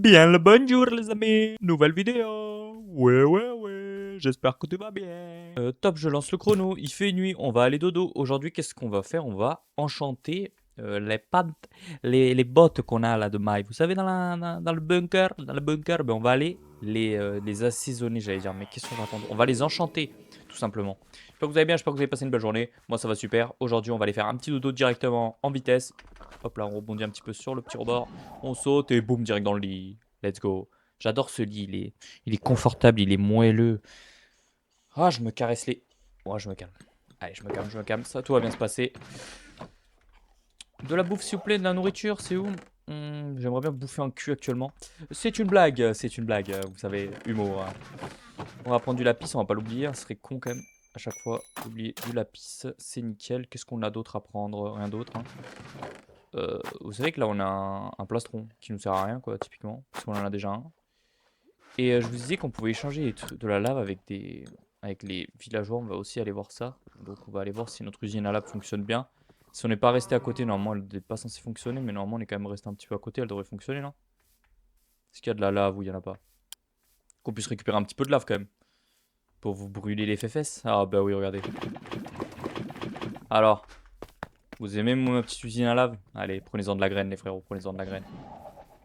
Bien le bonjour les amis, nouvelle vidéo. Ouais, j'espère que tout va bien. Top, je lance le chrono, il fait nuit, on va aller dodo. Aujourd'hui, qu'est-ce qu'on va faire? On va enchanter les pattes, les bottes qu'on a là de maille. Vous savez, dans le bunker, ben, on va aller les assaisonner, j'allais dire. Mais qu'est-ce qu'on va attendre? On va les enchanter, tout simplement. J'espère que vous allez bien, j'espère que vous avez passé une belle journée. Moi, ça va super. Aujourd'hui, on va aller faire un petit dodo directement en vitesse. Hop là, on rebondit un petit peu sur le petit rebord. On saute et boum, direct dans le lit. Let's go. J'adore ce lit, il est confortable, il est moelleux. Ah, je me caresse les... Ouais, je me calme. Allez, je me calme. Ça, tout va bien se passer. De la bouffe, s'il vous plaît, de la nourriture, c'est où? J'aimerais bien bouffer un cul actuellement. C'est une blague, c'est une blague. Vous savez, humour, hein. On va prendre du lapis, on va pas l'oublier. Ce serait con quand même. À chaque fois, oublier du lapis, c'est nickel. Qu'est-ce qu'on a d'autre à prendre? Rien d'autre, hein. Vous savez que là, on a un plastron qui nous sert à rien, quoi, typiquement. Parce qu'on en a déjà un. Et je vous disais qu'on pouvait échanger de la lave avec les villageois. On va aussi aller voir ça. Donc on va aller voir si notre usine à lave fonctionne bien. Si on n'est pas resté à côté, normalement elle n'est pas censée fonctionner. Mais normalement on est quand même resté un petit peu à côté. Elle devrait fonctionner, non? Est-ce qu'il y a de la lave ou il n'y en a pas? Qu'on puisse récupérer un petit peu de lave quand même. Pour vous brûler les fesses. Ah bah oui, regardez. Alors, vous aimez ma petite usine à lave? Allez, prenez-en de la graine les frérots. Prenez-en de la graine.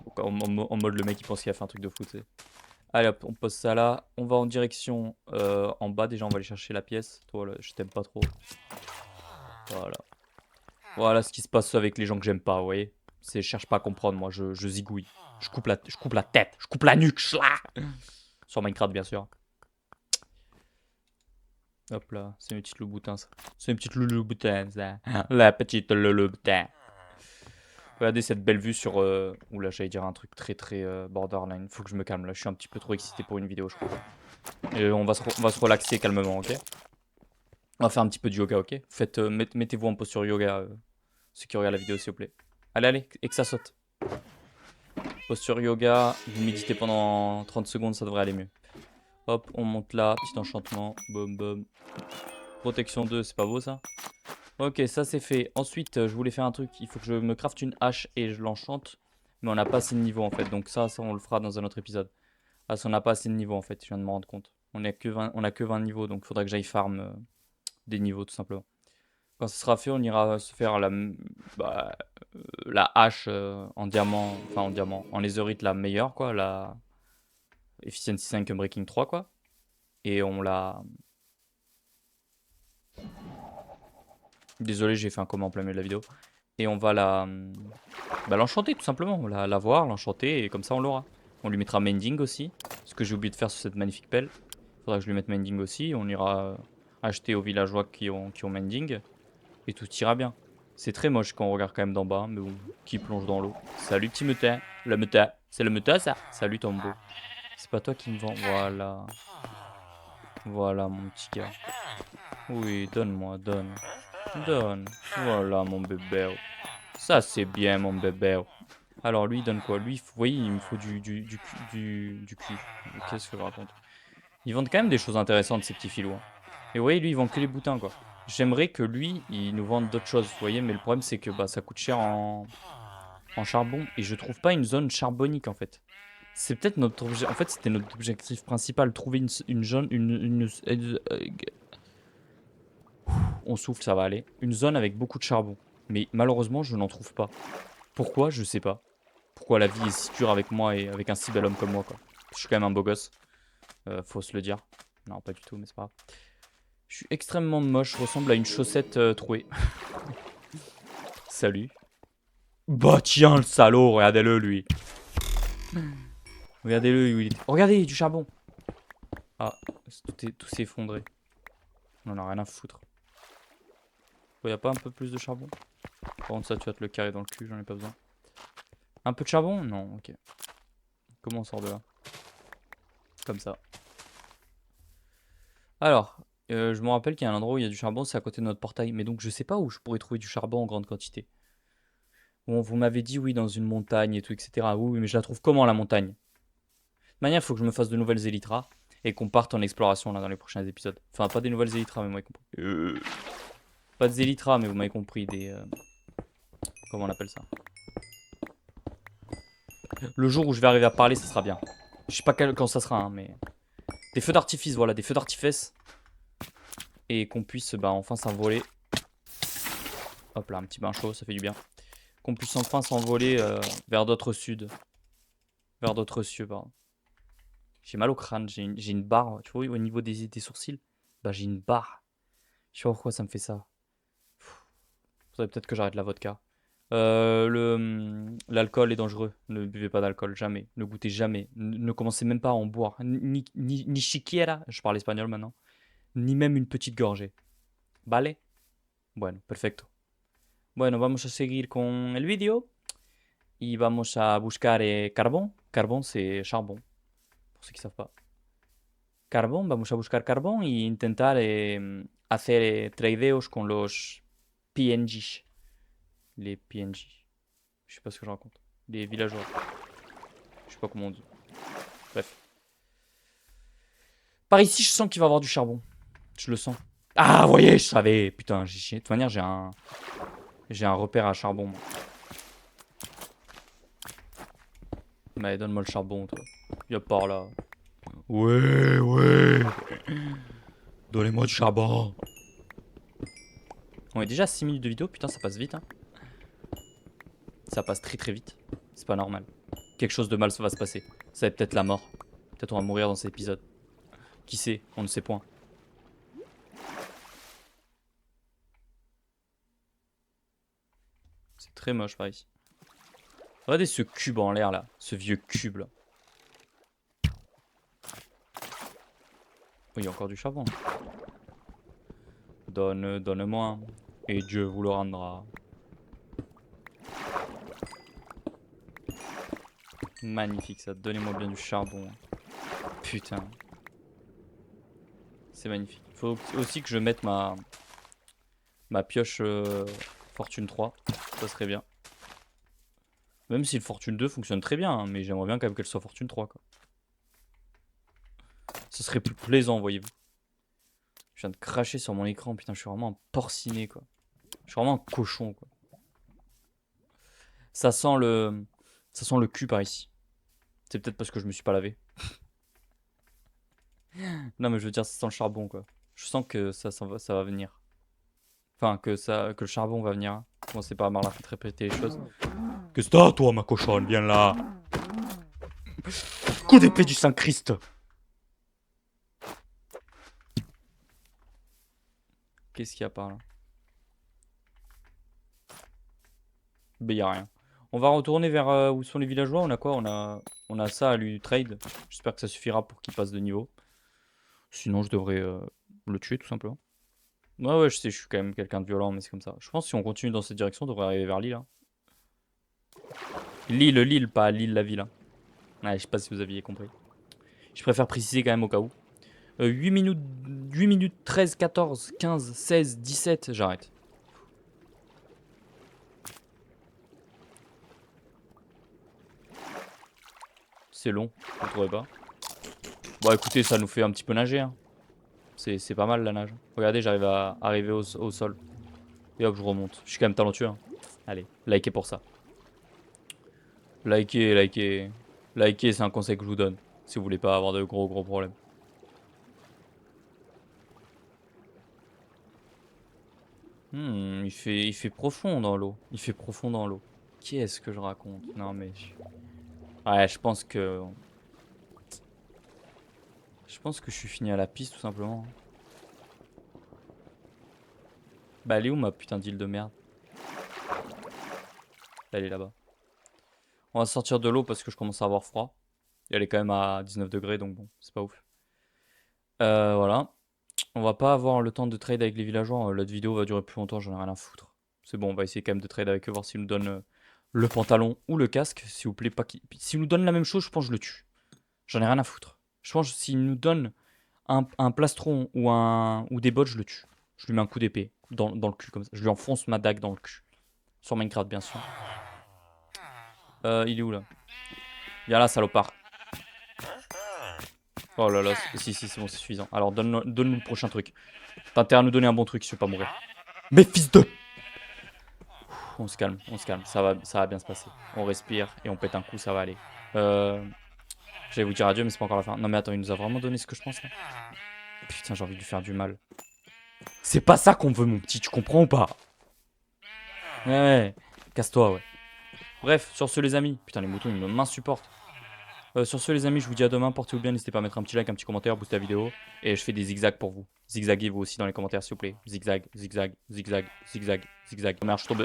Donc, en mode le mec qui pense qu'il a fait un truc de fou, tu sais. Allez hop, on pose ça là. On va en direction en bas. Déjà, on va aller chercher la pièce. Toi, là, je t'aime pas trop. Voilà. Voilà ce qui se passe avec les gens que j'aime pas, vous voyez. C'est, je cherche pas à comprendre, moi, je zigouille. Je coupe la tête, je coupe la nuque, là. Sur Minecraft, bien sûr. Hop là, c'est une petite louboutin, ça. C'est une petite loulou-boutin, ça. La petite loulou-boutin. Regardez cette belle vue sur... Oula, j'allais dire un truc très très borderline. Faut que je me calme, là. Je suis un petit peu trop excité pour une vidéo, je crois. Et on va se relaxer calmement, ok? On va faire un petit peu de yoga, ok? Faites, mettez-vous en posture yoga, ceux qui regardent la vidéo, s'il vous plaît. Allez, allez, et que ça saute. Posture yoga, vous méditez pendant 30 secondes, ça devrait aller mieux. Hop, on monte là, petit enchantement, boum boum. Protection 2, c'est pas beau ça? Ok, ça c'est fait. Ensuite, je voulais faire un truc, il faut que je me crafte une hache et je l'enchante. Mais on n'a pas assez de niveau en fait, donc ça on le fera dans un autre épisode. Ah, ça on n'a pas assez de niveau en fait, je viens de me rendre compte. On a que 20 niveaux, donc il faudra que j'aille farm des niveaux tout simplement. Quand ce sera fait, on ira se faire bah, la hache en diamant, enfin en diamant, en netherite la meilleure quoi, la Efficiency 5 Breaking 3 quoi. Et on la... Désolé, j'ai fait un comment en plein milieu de la vidéo. Et on va bah, l'enchanter tout simplement, la voir, l'enchanter et comme ça on l'aura. On lui mettra mending aussi, ce que j'ai oublié de faire sur cette magnifique pelle. Faudra que je lui mette mending aussi, on ira acheter aux villageois qui ont mending. Et tout ira bien. C'est très moche quand on regarde quand même d'en bas, mais bon, qui plonge dans l'eau. Salut petit mutin, le mutin, c'est le mutin ça. Salut Tombo. C'est pas toi qui me vends, voilà. Voilà mon petit gars. Oui, donne-moi, donne. Donne. Voilà mon bébé. Ça c'est bien mon bébé. Alors lui il donne quoi? Lui, vous voyez, il me faut du cul. Qu'est-ce que je raconte? Ils vendent quand même des choses intéressantes ces petits filous, hein. Et vous voyez, lui il vend que les boutins quoi. J'aimerais que lui, il nous vende d'autres choses, vous voyez, mais le problème c'est que bah, ça coûte cher en charbon et je trouve pas une zone charbonique en fait. C'est peut-être notre objet. En fait, c'était notre objectif principal, trouver une zone, on souffle, ça va aller. Une zone avec beaucoup de charbon. Mais malheureusement, je n'en trouve pas. Pourquoi? Je sais pas. Pourquoi la vie est si dure avec moi et avec un si bel homme comme moi, quoi. Je suis quand même un beau gosse. Faut se le dire. Non, pas du tout, mais c'est pas grave. Je suis extrêmement moche, je ressemble à une chaussette trouée. Salut. Bah tiens, le salaud, regardez-le, lui. Regardez-le, il est... Oh, regardez, du charbon. Ah, tout s'est effondré. On en a rien à foutre. Oh, y a pas un peu plus de charbon? Par contre, ça, tu vas te le carrer dans le cul, j'en ai pas besoin. Un peu de charbon? Non, ok. Comment on sort de là? Comme ça. Alors, je me rappelle qu'il y a un endroit où il y a du charbon, c'est à côté de notre portail. Mais donc, je sais pas où je pourrais trouver du charbon en grande quantité. Bon, vous m'avez dit oui, dans une montagne et tout, etc. Oui, mais je la trouve comment, la montagne? De toute manière, il faut que je me fasse de nouvelles élytras et qu'on parte en exploration là dans les prochains épisodes. Enfin, pas des nouvelles élytras, mais vous m'avez compris. Pas des élytras, mais vous m'avez compris, des... comment on appelle ça? Le jour où je vais arriver à parler, ça sera bien. Je sais pas quand ça sera, hein, mais... Des feux d'artifice, voilà, des feux d'artifice. Et qu'on puisse bah, enfin s'envoler. Hop là, un petit bain chaud, ça fait du bien. Qu'on puisse enfin s'envoler vers d'autres suds. Vers d'autres cieux, pardon. J'ai mal au crâne, j'ai une barre, tu vois, au niveau des sourcils. Bah j'ai une barre. Je sais pas pourquoi ça me fait ça. Faudrait peut-être que j'arrête la vodka. L'alcool est dangereux. Ne buvez pas d'alcool, jamais. Ne goûtez jamais. Ne commencez même pas à en boire. Ni siquiera, je parle espagnol maintenant. Ni même une petite gorgée. ¿Vale? Bueno, perfecto. Bueno, vamos a seguir con el vídeo. Y vamos a buscar carbón. Carbón, c'est charbon. Pour ceux qui savent pas. Carbón, vamos a buscar carbón e intentar hacer tradeos con los PNG. Les PNG. Je sais pas ce que je raconte. Les villageois. Je sais pas comment on dit. Bref. Par ici, je sens qu'il va y avoir du charbon. Je le sens. Ah, vous voyez, je savais. Putain, j'ai chié. De toute manière, j'ai un repère à charbon. Moi. Mais donne-moi le charbon, toi. Y'a par là. Ouais, ouais. Donnez-moi du charbon. On est déjà à 6 minutes de vidéo. Putain, ça passe vite. Hein. Ça passe très très vite. C'est pas normal. Quelque chose de mal va se passer. Ça va être peut-être la mort. Peut-être on va mourir dans cet épisode. Qui sait? On ne sait point. C'est très moche par ici. Regardez ce cube en l'air là. Ce vieux cube là. Oh, il y a encore du charbon. Donne-moi. Et Dieu vous le rendra. Magnifique ça. Donnez-moi bien du charbon. Putain. C'est magnifique. Il faut aussi que je mette ma pioche Fortune 3. Ça serait bien. Même si le Fortune 2 fonctionne très bien. Hein, mais j'aimerais bien quand même qu'elle soit Fortune 3. Quoi. Ce serait plus plaisant, voyez-vous. Je viens de cracher sur mon écran. Putain, je suis vraiment un porciné, quoi. Je suis vraiment un cochon, quoi. Ça sent le cul par ici. C'est peut-être parce que je me suis pas lavé. Non, mais je veux dire, ça sent le charbon, quoi. Je sens que ça va venir. Enfin, que le charbon va venir. Hein. Commencez pas à mal répéter les choses. Qu'est-ce que t'as, toi, ma cochonne? Viens là. Coup d'épée du Saint-Christ. Qu'est-ce qu'il y a par là? Ben, y a rien. On va retourner vers où sont les villageois. On a quoi? On a ça à lui trade. J'espère que ça suffira pour qu'il passe de niveau. Sinon, je devrais le tuer tout simplement. Ouais, je sais, je suis quand même quelqu'un de violent, mais c'est comme ça. Je pense que si on continue dans cette direction, on devrait arriver vers l'île. Hein. L'île, pas l'île, la ville. Hein. Ouais, je sais pas si vous aviez compris. Je préfère préciser quand même au cas où. 8 minutes 13, 14, 15, 16, 17, j'arrête. C'est long, vous trouvez pas? Bon, écoutez, ça nous fait un petit peu nager. Hein. C'est pas mal la nage. Regardez, j'arrive à arriver au sol. Et hop, je remonte. Je suis quand même talentueux. Hein. Allez, likez pour ça. Likez. Likez, c'est un conseil que je vous donne. Si vous voulez pas avoir de gros problèmes. Il fait profond dans l'eau. Il fait profond dans l'eau. Qu'est-ce que je raconte? Non mais... Ouais, je pense que... Je pense que je suis fini à la piste tout simplement. Bah elle est où ma putain d'île de merde? Elle est là-bas. On va sortir de l'eau parce que je commence à avoir froid. Et elle est quand même à 19 degrés donc bon, c'est pas ouf. Voilà. On va pas avoir le temps de trade avec les villageois. L'autre vidéo va durer plus longtemps, j'en ai rien à foutre. C'est bon, on va essayer quand même de trade avec eux, voir s'ils nous donnent le pantalon ou le casque. S'il vous plaît, pas qu'ils... S'ils nous donnent la même chose, je pense que je le tue. J'en ai rien à foutre. Je pense que s'ils nous donnent un plastron ou des bottes, je le tue. Je lui mets un coup d'épée dans le cul comme ça. Je lui enfonce ma dague dans le cul. Sur Minecraft, bien sûr. Il est où là? Viens là, salopard. Oh là là, si, c'est bon, c'est suffisant. Alors, donne-nous le prochain truc. T'as intérêt à nous donner un bon truc si tu veux pas mourir. Mais fils de... On se calme, ça va bien se passer. On respire et on pète un coup, ça va aller. J'allais vous dire adieu, mais c'est pas encore la fin. Non mais attends, il nous a vraiment donné ce que je pense là. Putain, j'ai envie de lui faire du mal. C'est pas ça qu'on veut, mon petit, tu comprends ou pas? Ouais, casse-toi, ouais. Bref, sur ce les amis. Putain, les moutons, ils m'insupportent. Sur ce les amis, je vous dis à demain, portez-vous bien, n'hésitez pas à mettre un petit like, un petit commentaire, booster la vidéo. Et je fais des zigzags pour vous. Zigzaguez vous aussi dans les commentaires s'il vous plaît. Zigzag, zigzag, zigzag, zigzag, zigzag. Merde, je suis tombé.